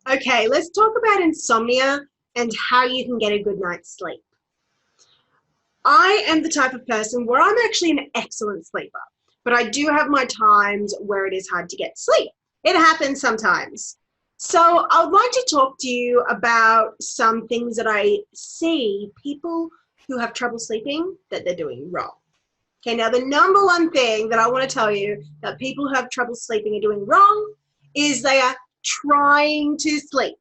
Okay, let's talk about insomnia and how you can get a good night's sleep. I am the type of person where I'm actually an excellent sleeper, but I do have my times where it is hard to get sleep. It happens sometimes. So I would like to talk to you about some things that I see people who have trouble sleeping that they're doing wrong. Okay, now the number one thing that I want to tell you that people who have trouble sleeping are doing wrong is they are trying to sleep.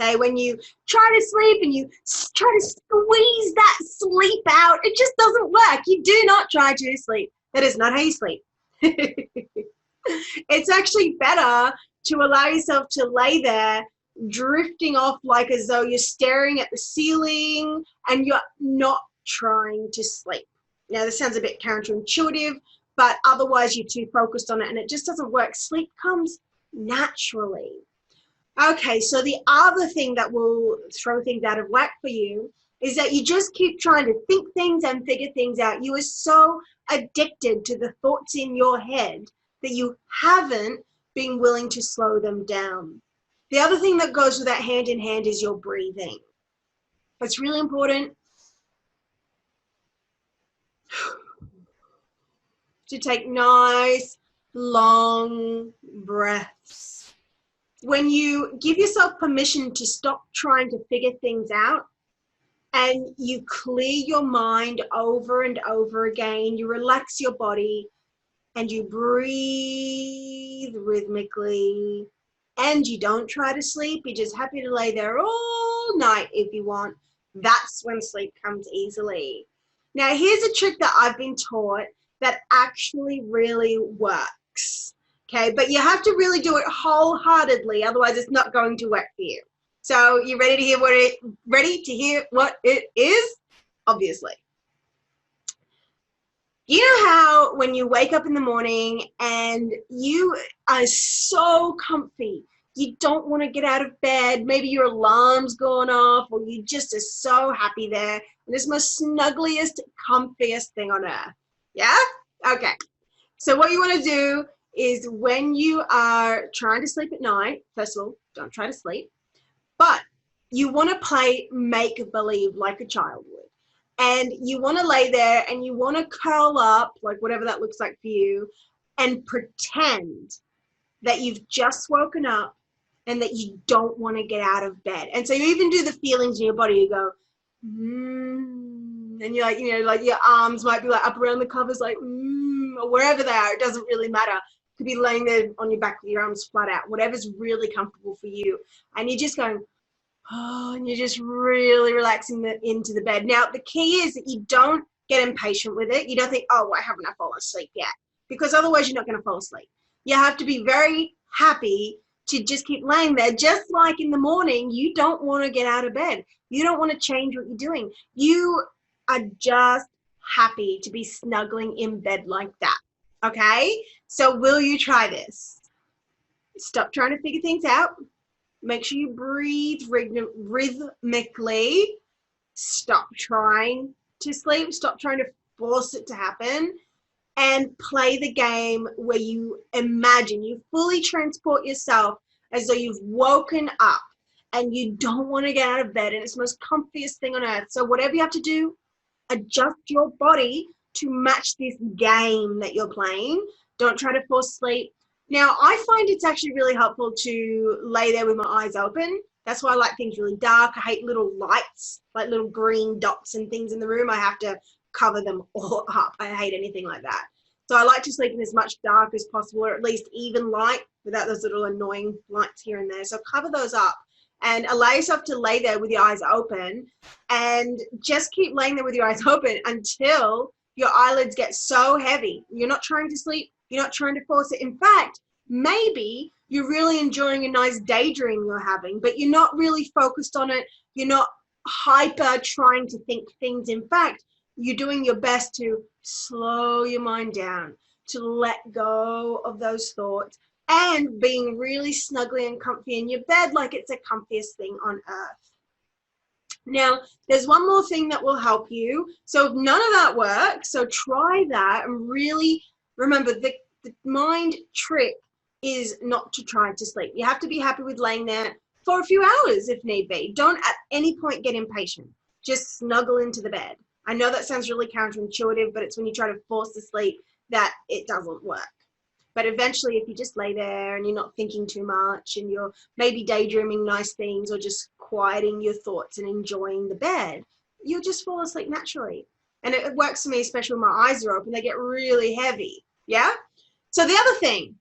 Okay, when you try to sleep and you try to squeeze that sleep out, it just doesn't work. You do not try to sleep. That is not how you sleep. It's actually better to allow yourself to lay there drifting off like as though you're staring at the ceiling and you're not trying to sleep. Now, this sounds a bit counterintuitive, but otherwise you're too focused on it and it just doesn't work. Sleep comes naturally. Okay, so the other thing that will throw things out of whack for you is that you just keep trying to think things and figure things out. You are so addicted to the thoughts in your head that you haven't been willing to slow them down. The other thing that goes with that hand in hand is your breathing. It's really important to take nice, long breaths. When you give yourself permission to stop trying to figure things out and you clear your mind over and over again, you relax your body and you breathe rhythmically and you don't try to sleep, you're just happy to lay there all night if you want, that's when sleep comes easily. Now, here's a trick that I've been taught that actually really works. Okay, but you have to really do it wholeheartedly, otherwise it's not going to work for you. So, you ready to hear what it is? Obviously. You know how when you wake up in the morning and you are so comfy, you don't want to get out of bed, maybe your alarm's gone off, or you just are so happy there, and it's the most snuggliest, comfiest thing on earth. Yeah? Okay. So what you want to do is when you are trying to sleep at night, first of all, don't try to sleep, but you want to play make-believe like a child would. And you want to lay there and you want to curl up, like whatever that looks like for you, and pretend that you've just woken up and that you don't want to get out of bed. And so you even do the feelings in your body. You go, and you're like, like your arms might be like up around the covers, like, or wherever they are. It doesn't really matter. You could be laying there on your back with your arms flat out, whatever's really comfortable for you. And you're just going, oh, and you're just really relaxing into the bed. Now, the key is that you don't get impatient with it. You don't think, oh, why haven't I fallen asleep yet? Because otherwise you're not going to fall asleep. You have to be very happy to just keep laying there. Just like in the morning, you don't want to get out of bed. You don't want to change what you're doing. You are just happy to be snuggling in bed like that. Okay? So will you try this? Stop trying to figure things out. Make sure you breathe rhythmically. Stop trying to sleep. Stop trying to force it to happen. And play the game where you imagine, you fully transport yourself as though you've woken up and you don't want to get out of bed and it's the most comfiest thing on earth. So whatever you have to do, adjust your body to match this game that you're playing. Don't try to force sleep. Now, I find it's actually really helpful to lay there with my eyes open. That's why I like things really dark. I hate little lights, like little green dots and things in the room. I have to cover them all up. I hate anything like that. So I like to sleep in as much dark as possible, or at least even light without those little annoying lights here and there. So cover those up and allow yourself to lay there with your eyes open and just keep laying there with your eyes open until your eyelids get so heavy. You're not trying to sleep. You're not trying to force it. In fact, maybe you're really enjoying a nice daydream you're having, but you're not really focused on it. You're not hyper trying to think things. In fact, you're doing your best to slow your mind down, to let go of those thoughts, and being really snuggly and comfy in your bed like it's the comfiest thing on earth. Now, there's one more thing that will help you. So if none of that works, so try that and really remember the mind trick is not to try to sleep. You have to be happy with laying there for a few hours if need be. Don't at any point get impatient. Just snuggle into the bed. I know that sounds really counterintuitive, but it's when you try to force the sleep that it doesn't work. But eventually, if you just lay there and you're not thinking too much and you're maybe daydreaming nice things or just quieting your thoughts and enjoying the bed, you'll just fall asleep naturally. And it works for me, especially when my eyes are open. They get really heavy. Yeah? So the other thing,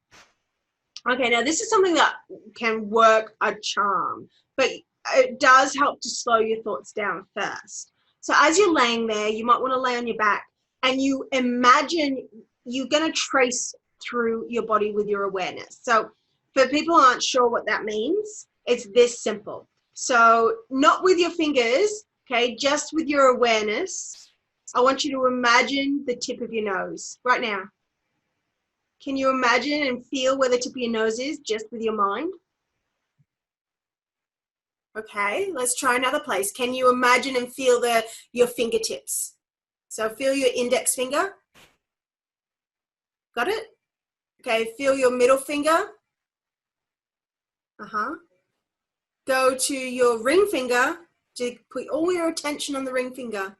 okay, now this is something that can work a charm, but it does help to slow your thoughts down first. So as you're laying there, you might want to lay on your back and you imagine you're going to trace through your body with your awareness. So for people who aren't sure what that means, it's this simple. So not with your fingers, okay, just with your awareness. I want you to imagine the tip of your nose right now. Can you imagine and feel where the tip of your nose is just with your mind? Okay, let's try another place. Can you imagine and feel your fingertips? So feel your index finger. Got it? Okay, feel your middle finger. Go to your ring finger. To put all your attention on the ring finger.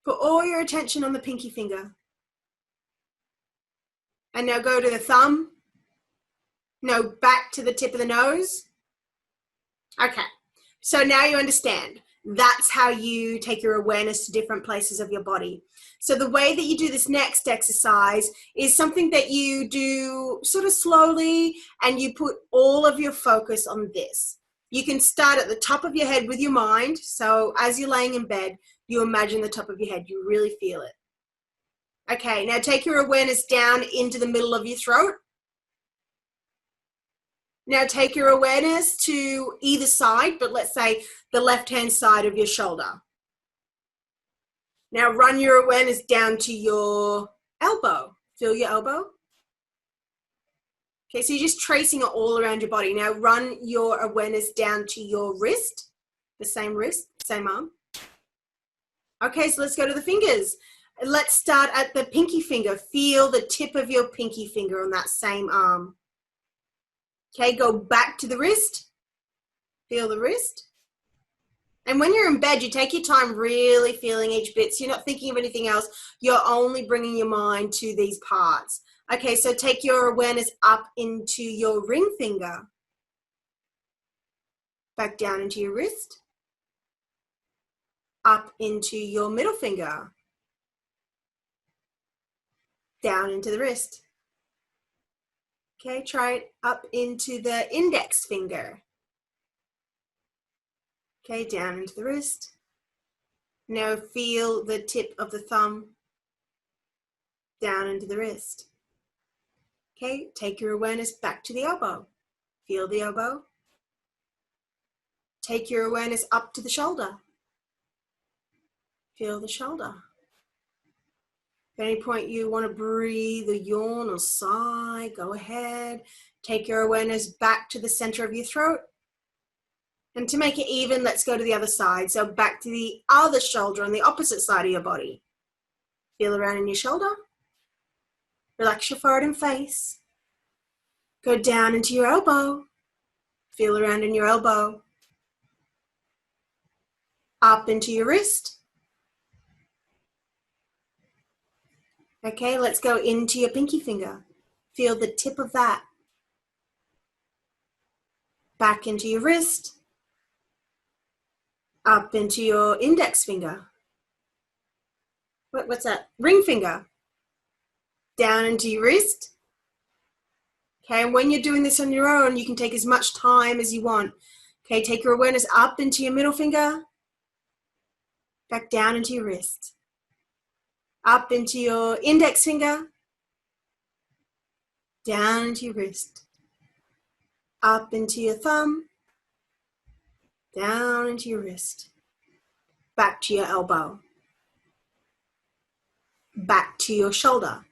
Put all your attention on the pinky finger. And now go to the thumb. No, back to the tip of the nose. Okay, so now you understand. That's how you take your awareness to different places of your body. So the way that you do this next exercise is something that you do sort of slowly, and you put all of your focus on this. You can start at the top of your head with your mind. So as you're laying in bed, you imagine the top of your head. You really feel it. Okay, now take your awareness down into the middle of your throat. Now take your awareness to either side, but let's say the left-hand side of your shoulder. Now run your awareness down to your elbow. Feel your elbow. Okay, so you're just tracing it all around your body. Now run your awareness down to your wrist, the same wrist, same arm. Okay, so let's go to the fingers. Let's start at the pinky finger. Feel the tip of your pinky finger on that same arm. Okay, go back to the wrist. Feel the wrist. And when you're in bed, you take your time really feeling each bit. So you're not thinking of anything else. You're only bringing your mind to these parts. Okay, so take your awareness up into your ring finger. Back down into your wrist. Up into your middle finger. Down into the wrist. Okay, try it up into the index finger. Okay, down into the wrist. Now feel the tip of the thumb down into the wrist. Okay, take your awareness back to the elbow. Feel the elbow. Take your awareness up to the shoulder. Feel the shoulder. At any point you want to breathe or yawn or sigh, go ahead. Take your awareness back to the center of your throat. And to make it even, let's go to the other side. So back to the other shoulder on the opposite side of your body. Feel around in your shoulder. Relax your forehead and face. Go down into your elbow. Feel around in your elbow. Up into your wrist. Okay, let's go into your pinky finger. Feel the tip of that. Back into your wrist. Up into your index finger. What's that? Ring finger. Down into your wrist. Okay, and when you're doing this on your own, you can take as much time as you want. Okay, take your awareness up into your middle finger. Back down into your wrist. Up into your index finger. Down into your wrist. Up into your thumb. Down into your wrist. Back to your elbow. Back to your shoulder.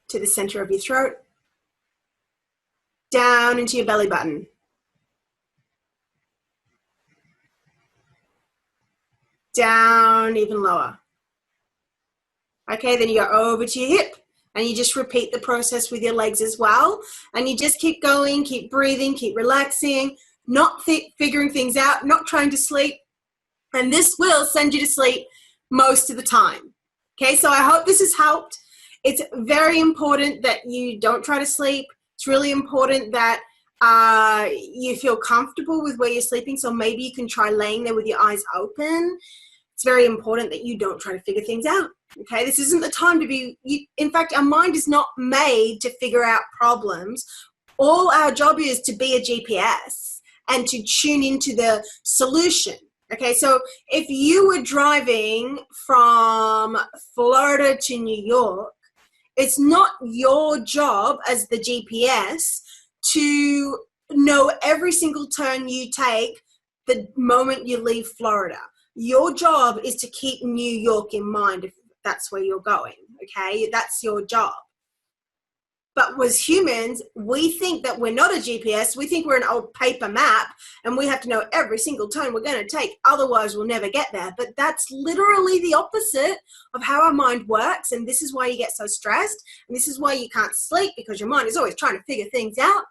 To the center of your throat. Down into your belly button. Down even lower. Okay, then you go over to your hip. And you just repeat the process with your legs as well. And you just keep going, keep breathing, keep relaxing, not figuring things out, not trying to sleep. And this will send you to sleep most of the time. Okay, so I hope this has helped. It's very important that you don't try to sleep. It's really important that you feel comfortable with where you're sleeping. So maybe you can try laying there with your eyes open. It's very important that you don't try to figure things out. Okay, this isn't the time to be, in fact, our mind is not made to figure out problems. All our job is to be a GPS and to tune into the solution. Okay, so if you were driving from Florida to New York, it's not your job as the GPS to know every single turn you take the moment you leave Florida. Your job is to keep New York in mind if that's where you're going, okay? That's your job. But as humans, we think that we're not a GPS. We think we're an old paper map and we have to know every single turn we're going to take. Otherwise, we'll never get there. But that's literally the opposite of how our mind works. And this is why you get so stressed. And this is why you can't sleep, because your mind is always trying to figure things out.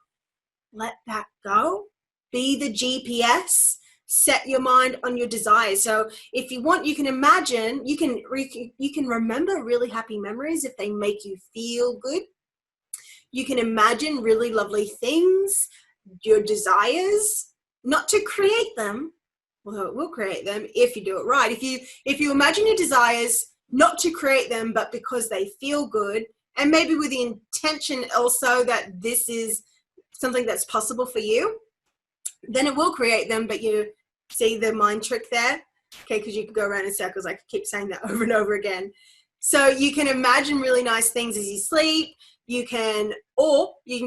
Let that go. Be the GPS. Set your mind on your desires. So if you want, you can imagine, you can remember really happy memories if they make you feel good. You can imagine really lovely things, your desires, not to create them, although it will create them if you do it right. If you imagine your desires, not to create them, but because they feel good, and maybe with the intention also that this is something that's possible for you, then it will create them. But you see the mind trick there? Okay, because you can go around in circles. I keep saying that over and over again. So you can imagine really nice things as you sleep. You can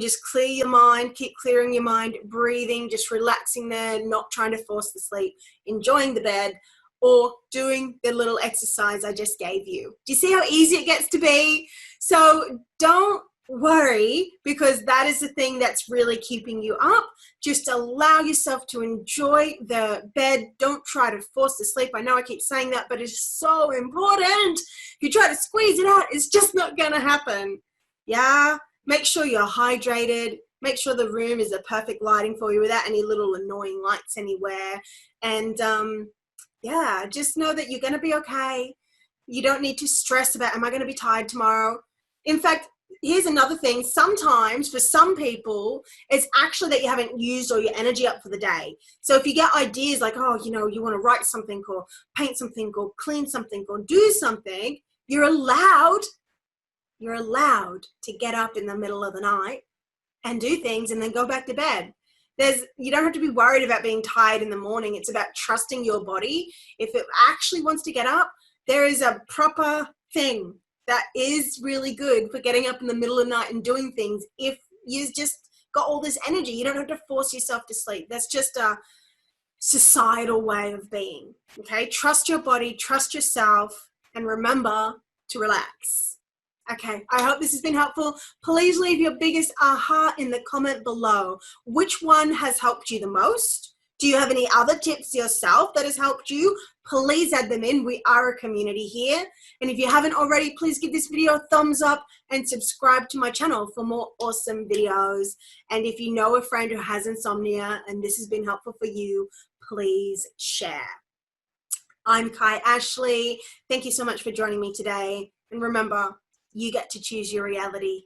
just clear your mind, keep clearing your mind, breathing, just relaxing there, not trying to force the sleep, enjoying the bed, or doing the little exercise I just gave you. Do you see how easy it gets to be? So don't worry, because that is the thing that's really keeping you up. Just allow yourself to enjoy the bed. Don't try to force the sleep. I know I keep saying that, but it's so important. If you try to squeeze it out, it's just not going to happen. Yeah, make sure you're hydrated. Make sure the room is the perfect lighting for you without any little annoying lights anywhere. And yeah, just know that you're going to be okay. You don't need to stress about, am I going to be tired tomorrow? In fact, here's another thing. Sometimes for some people, it's actually that you haven't used all your energy up for the day. So if you get ideas like, oh, you want to write something or paint something or clean something or do something, you're allowed to get up in the middle of the night and do things and then go back to bed. You don't have to be worried about being tired in the morning. It's about trusting your body. If it actually wants to get up, there is a proper thing that is really good for getting up in the middle of the night and doing things. If you just got all this energy, you don't have to force yourself to sleep. That's just a societal way of being. Okay, trust your body, trust yourself, and remember to relax. Okay, I hope this has been helpful. Please leave your biggest aha in the comment below. Which one has helped you the most? Do you have any other tips yourself that has helped you? Please add them in. We are a community here. And if you haven't already, please give this video a thumbs up and subscribe to my channel for more awesome videos. And if you know a friend who has insomnia and this has been helpful for you, please share. I'm Kai Ashley. Thank you so much for joining me today. And remember, you get to choose your reality.